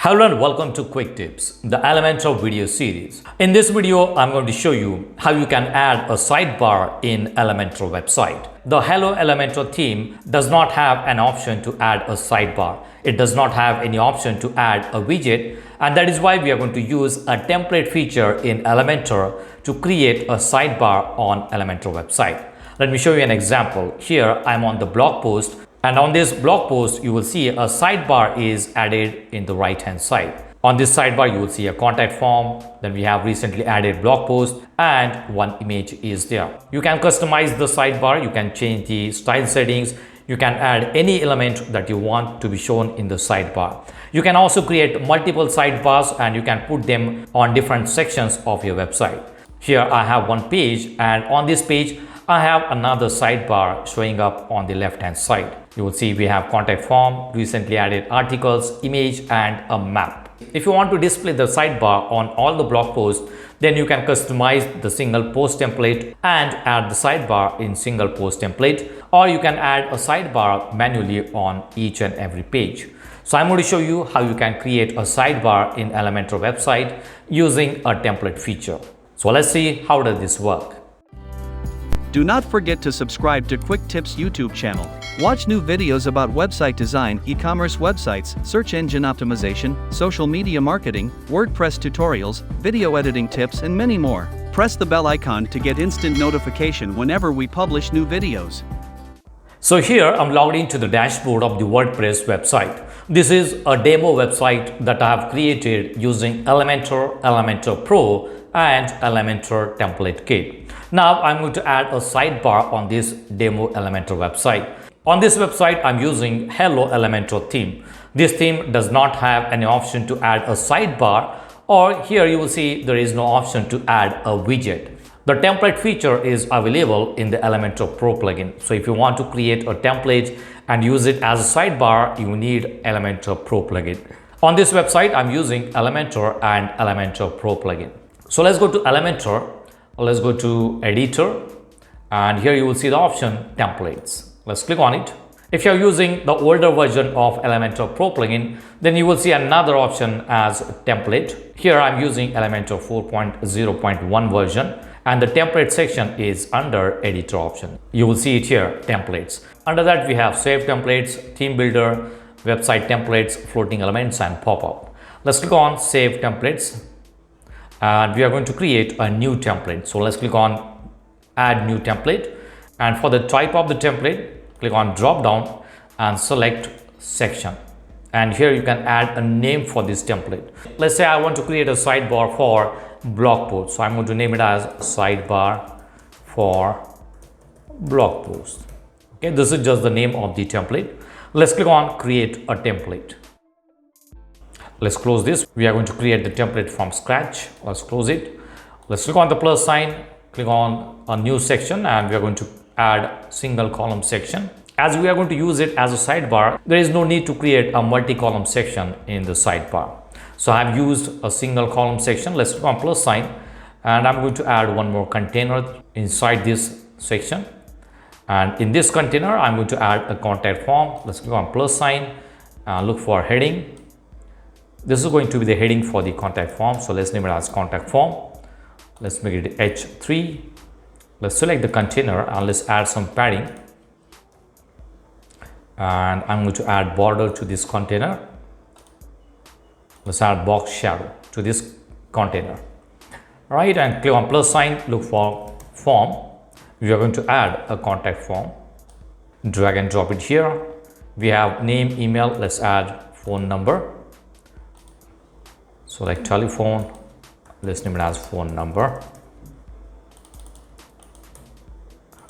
Hello and welcome to Quick Tips, the Elementor video series. In this video, I'm going to show you how you can add a sidebar in Elementor website. The Hello Elementor theme does not have an option to add a sidebar. It does not have any option to add a widget, and that is why we are going to use a template feature in Elementor to create a sidebar on Elementor website. Let me show you an example. Here I'm on the blog post. And on this blog post, you will see a sidebar is added in the right hand side. On this sidebar, you will see a contact form. Then we have recently added blog post and one image is there. You can customize the sidebar. You can change the style settings. You can add any element that you want to be shown in the sidebar. You can also create multiple sidebars and you can put them on different sections of your website. Here I have one page, and on this page, I have another sidebar showing up on the left hand side. You will see we have contact form, recently added articles, image and a map. If you want to display the sidebar on all the blog posts, then you can customize the single post template and add the sidebar in single post template, or you can add a sidebar manually on each and every page. So I'm going to show you how you can create a sidebar in Elementor website using a template feature. So let's see how does this work. Do not forget to subscribe to Quick Tips YouTube channel. Watch new videos about website design, e-commerce websites, search engine optimization, social media marketing, WordPress tutorials, video editing tips and many more. Press the bell icon to get instant notification whenever we publish new videos. So here I'm logged into the dashboard of the WordPress website. This is a demo website that I have created using Elementor, Elementor Pro and Elementor Template Kit. Now I'm going to add a sidebar on this demo Elementor website. On this website, I'm using Hello Elementor theme. This theme does not have any option to add a sidebar, or here you will see there is no option to add a widget. The template feature is available in the Elementor Pro plugin. So if you want to create a template and use it as a sidebar, you need Elementor Pro plugin. On this website, I'm using Elementor and Elementor Pro plugin. So let's go to Elementor. Let's go to editor, and here you will see the option templates. Let's click on it. If you're using the older version of Elementor Pro plugin, then you will see another option as template. Here I'm using Elementor 4.0.1 version, and the template section is under editor option. You will see it here, templates. Under that we have save templates, theme builder, website templates, floating elements and pop-up. Let's click on save templates. And we are going to create a new template. So let's click on add new template, and for the type of the template, click on drop down and select section, and here you can add a name for this template. Let's say I want to create a sidebar for blog post, so I'm going to name it as sidebar for blog post. Okay, this is just the name of the template. Let's click on create a template. Let's close this. We are going to create the template from scratch. Let's close it. Let's click on the plus sign, click on a new section, and we are going to add single column section. As we are going to use it as a sidebar, there is no need to create a multi-column section in the sidebar. So I've used a single column section. Let's click on plus sign, and I'm going to add one more container inside this section. And in this container, I'm going to add a contact form. Let's click on plus sign and look for heading. This is going to be the heading for the contact form. So let's name it as contact form. Let's make it H3. Let's select the container and let's add some padding. And I'm going to add border to this container. Let's add box shadow to this container. All right, and click on plus sign, look for form. We are going to add a contact form. Drag and drop it here. We have name, email. Let's add phone number. So like telephone, let's name it as phone number.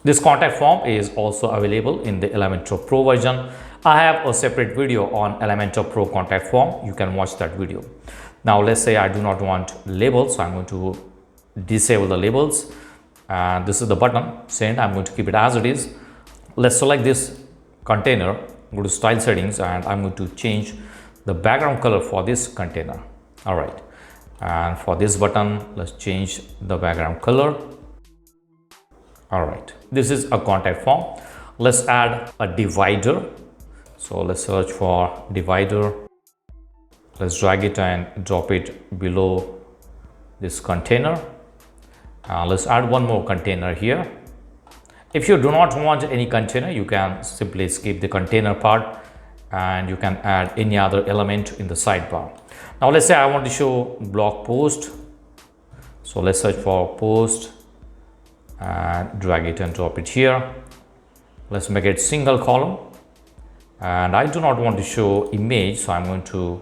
This contact form is also available in the Elementor Pro version. I have a separate video on Elementor Pro contact form. You can watch that video. Now let's say I do not want labels, so I'm going to disable the labels. And this is the button, send. I'm going to keep it as it is. Let's select this container, go to style settings, and I'm going to change the background color for this container. All right, and for this button, let's change the background color. All right, this is a contact form. Let's add a divider. So let's search for divider. Let's drag it and drop it below this container. Let's add one more container here. If you do not want any container, you can simply skip the container part and you can add any other element in the sidebar. Now let's say I want to show blog post. So let's search for post and drag it and drop it here. Let's make it single column, and I do not want to show image, so I'm going to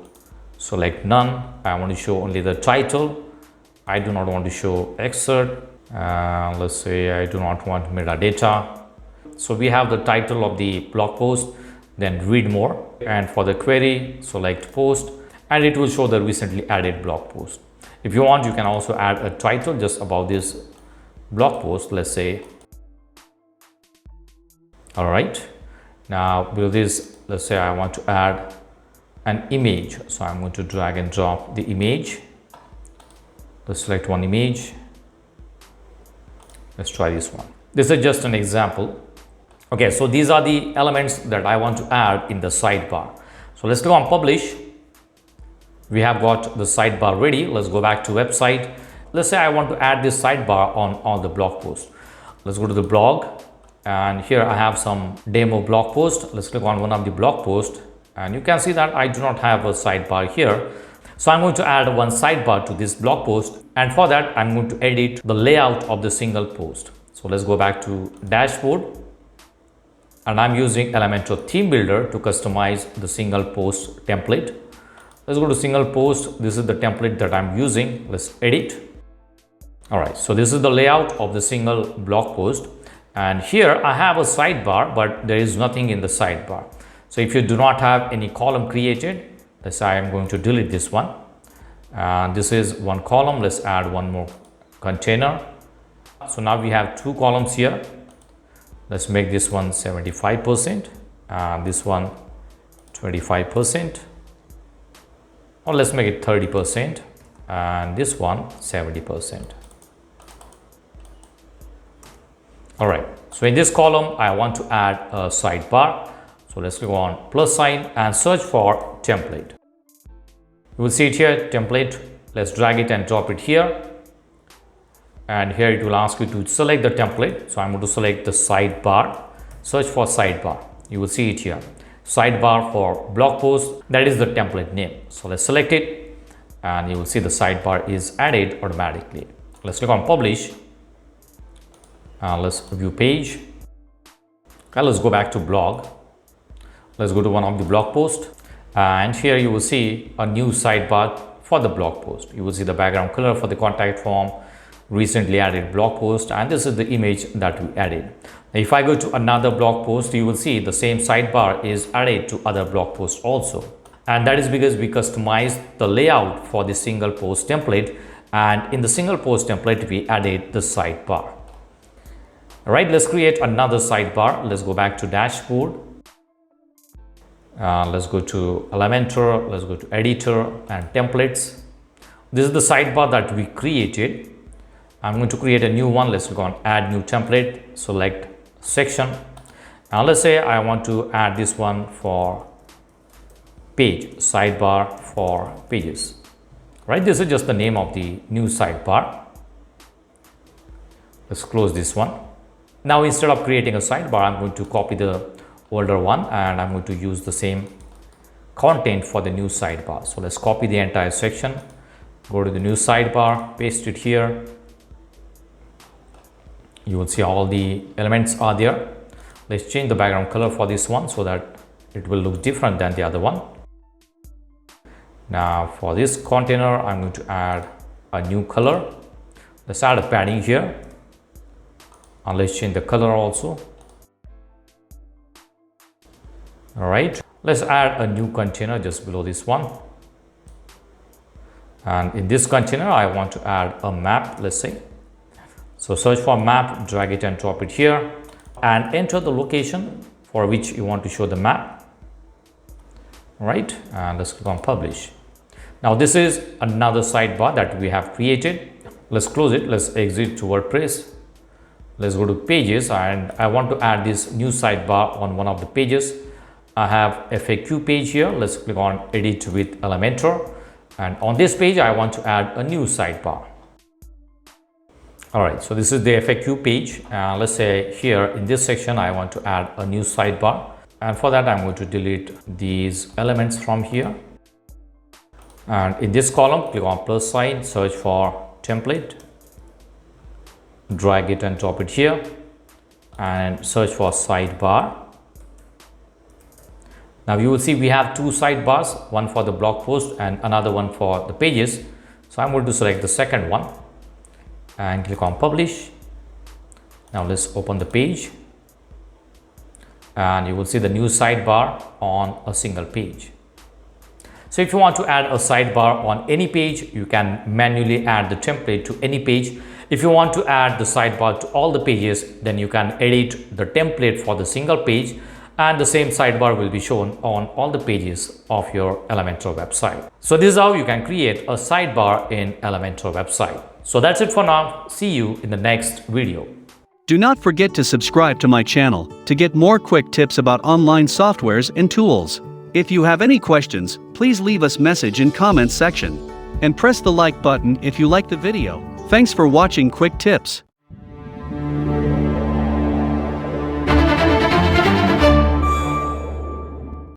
select none. I want to show only the title. I do not want to show excerpt. Let's say I do not want metadata. So we have the title of the blog post, then read more, and for the query select post, and it will show the recently added blog post. If you want, you can also add a title just about this blog post. Let's say, all right, now below this, let's say I want to add an image, so I'm going to drag and drop the image. Let's select one image. Let's try this one. This is just an example. Okay, so these are the elements that I want to add in the sidebar. So let's click on publish. We have got the sidebar ready. Let's go back to website. Let's say I want to add this sidebar on all the blog posts. Let's go to the blog, and here I have some demo blog post. Let's click on one of the blog posts, and you can see that I do not have a sidebar here. So I'm going to add one sidebar to this blog post, and for that I'm going to edit the layout of the single post. So let's go back to dashboard, and I'm using Elementor theme builder to customize the single post template. Let's go to single post. This is the template that I'm using. Let's edit. All right, so this is the layout of the single blog post, and here I have a sidebar, but there is nothing in the sidebar. So if you do not have any column created, let's say I am going to delete this one, and this is one column. Let's add one more container. So now we have two columns here. Let's make this one 75% and this one 25%, or let's make it 30% and this one 70%. All right, so in this column I want to add a sidebar. So let's click on plus sign and search for template. You will see it here, template. Let's drag it and drop it here, and here it will ask you to select the template. So I'm going to select the sidebar, search for sidebar. You will see it here, sidebar for blog post. That is the template name. So let's select it, and you will see the sidebar is added automatically. Let's click on publish. Let's view page, and let's go back to blog. Let's go to one of the blog posts, and here you will see a new sidebar for the blog post. You will see the background color for the contact form, recently added blog post, and this is the image that we added. If I go to another blog post, you will see the same sidebar is added to other blog posts also, and that is because we customized the layout for the single post template, and in the single post template we added the sidebar. All right, let's create another sidebar. Let's go back to dashboard. Let's go to Elementor, let's go to editor and templates. This is the sidebar that we created. I'm going to create a new one. Let's click on add new template, select section. Now let's say I want to add this one for page, sidebar for pages. Right, this is just the name of the new sidebar. Let's close this one. Now instead of creating a sidebar, I'm going to copy the older one and I'm going to use the same content for the new sidebar. So let's copy the entire section, go to the new sidebar, paste it here. You will see all the elements are there. Let's change the background color for this one so that it will look different than the other one. Now for this container, I'm going to add a new color. Let's add a padding here, and let's change the color also. All right, let's add a new container just below this one, and in this container I want to add a map. Let's say, so search for map, drag it and drop it here, and enter the location for which you want to show the map. All right, and let's click on publish. Now this is another sidebar that we have created. Let's close it. Let's exit to WordPress. Let's go to pages, and I want to add this new sidebar on one of the pages. I have FAQ page here. Let's click on edit with Elementor. And on this page, I want to add a new sidebar. Alright, so this is the FAQ page. Let's say here in this section, I want to add a new sidebar. And for that, I'm going to delete these elements from here. And in this column, click on plus sign, search for template, drag it and drop it here, and search for sidebar. Now you will see we have two sidebars, one for the blog post and another one for the pages. So I'm going to select the second one and click on publish. Now let's open the page, and you will see the new sidebar on a single page. So if you want to add a sidebar on any page, you can manually add the template to any page. If you want to add the sidebar to all the pages, then you can edit the template for the single page, and the same sidebar will be shown on all the pages of your Elementor website. So this is how you can create a sidebar in Elementor website. So that's it for now. See you in the next video. Do not forget to subscribe to my channel to get more quick tips about online softwares and tools. If you have any questions, please leave us message in comments section. And press the like button if you like the video. Thanks for watching Quick Tips.